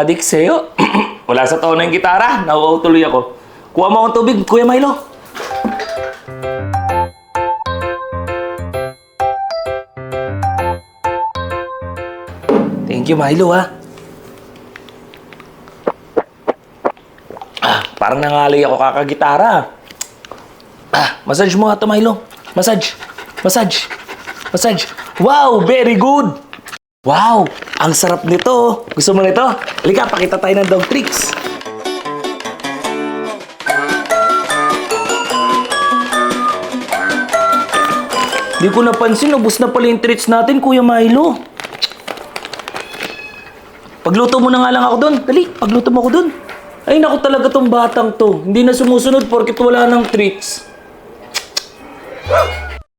adik sa'yo. Wala sa tono yung gitara. Nauuaw tuloy ako. Kuha mo akong tubig, Kuya Milo. Thank you, Milo, ha. Parang nangalay ako kakagitara. Massage mo nga ito, Milo. Massage. Massage. Massage. Wow, very good. Wow, ang sarap nito. Gusto mo nito? Halika, pakita tayo ng dog tricks. Di ko napansin, ubos na pala yung treats natin, Kuya Milo. Pagluto mo na nga lang ako doon. Dali, pagluto mo ako doon. Ay, naku talaga tong batang to. Hindi na sumusunod porket wala ng treats.